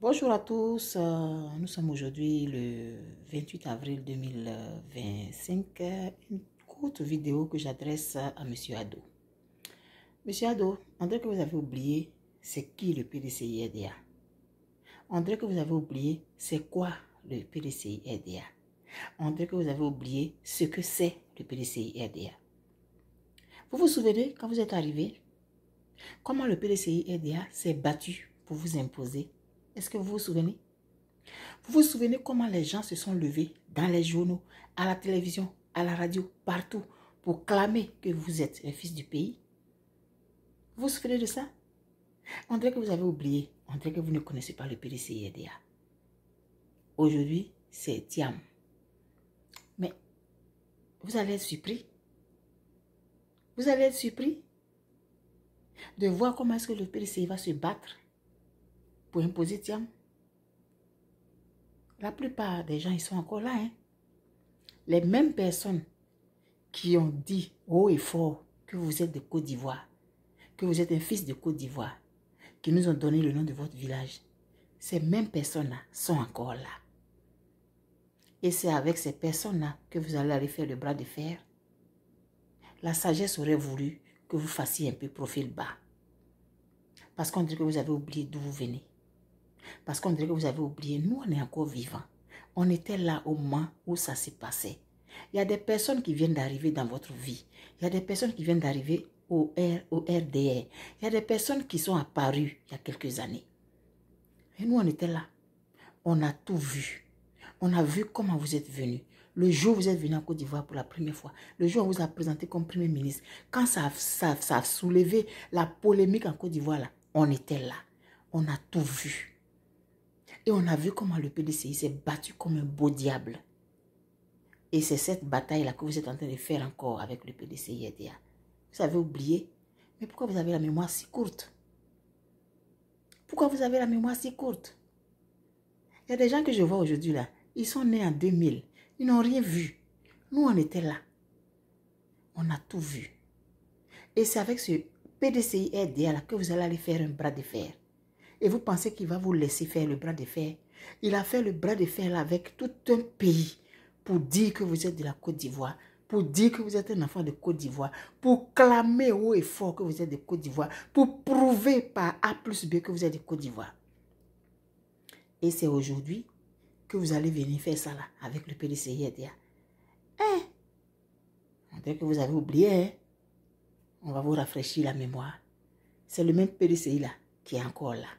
Bonjour à tous, nous sommes aujourd'hui le 28 avril 2025, une courte vidéo que j'adresse à Monsieur Ado. Monsieur Ado, on dirait que vous avez oublié c'est qui le PDCI-RDA. On dirait que vous avez oublié c'est quoi le PDCI-RDA. On dirait que vous avez oublié ce que c'est le PDCI-RDA. Vous vous souvenez quand vous êtes arrivé, comment le PDCI-RDA s'est battu pour vous imposer? Est-ce que vous vous souvenez? Vous vous souvenez comment les gens se sont levés dans les journaux, à la télévision, à la radio, partout, pour clamer que vous êtes le fils du pays? Vous vous souvenez de ça? On dirait que vous avez oublié. On dirait que vous ne connaissez pas le PDCI-RDA. Aujourd'hui, c'est Thiam. Mais vous allez être surpris. Vous allez être surpris de voir comment est-ce que le PDCI va se battre pour imposer Thiam. La plupart des gens, ils sont encore là. Les mêmes personnes qui ont dit haut et fort que vous êtes de Côte d'Ivoire, que vous êtes un fils de Côte d'Ivoire, qui nous ont donné le nom de votre village, ces mêmes personnes-là sont encore là. Et c'est avec ces personnes-là que vous allez aller faire le bras de fer. La sagesse aurait voulu que vous fassiez un peu profil bas. Parce qu'on dirait que vous avez oublié d'où vous venez. Parce qu'on dirait que vous avez oublié, nous on est encore vivants. On était là au moment où ça s'est passé. Il y a des personnes qui viennent d'arriver dans votre vie. Il y a des personnes qui viennent d'arriver au RDR. Il y a des personnes qui sont apparues il y a quelques années. Et nous, on était là. On a tout vu. On a vu comment vous êtes venus. Le jour où vous êtes venu en Côte d'Ivoire pour la première fois, le jour où on vous a présenté comme Premier ministre, quand ça a soulevé la polémique en Côte d'Ivoire, là, on était là. On a tout vu. Et on a vu comment le PDCI s'est battu comme un beau diable. Et c'est cette bataille-là que vous êtes en train de faire encore avec le PDCI-RDA. Vous avez oublié. Mais pourquoi vous avez la mémoire si courte? Pourquoi vous avez la mémoire si courte? Il y a des gens que je vois aujourd'hui là. Ils sont nés en 2000. Ils n'ont rien vu. Nous, on était là. On a tout vu. Et c'est avec ce PDCI-RDA là que vous allez aller faire un bras de fer. Et vous pensez qu'il va vous laisser faire le bras de fer? Il a fait le bras de fer là avec tout un pays. Pour dire que vous êtes de la Côte d'Ivoire, pour dire que vous êtes un enfant de Côte d'Ivoire, pour clamer haut et fort que vous êtes de Côte d'Ivoire, pour prouver par A plus B que vous êtes de Côte d'Ivoire. Et c'est aujourd'hui que vous allez venir faire ça là, avec le PDCI-RDA. On dirait que vous avez oublié, On va vous rafraîchir la mémoire. C'est le même PDCI là qui est encore là.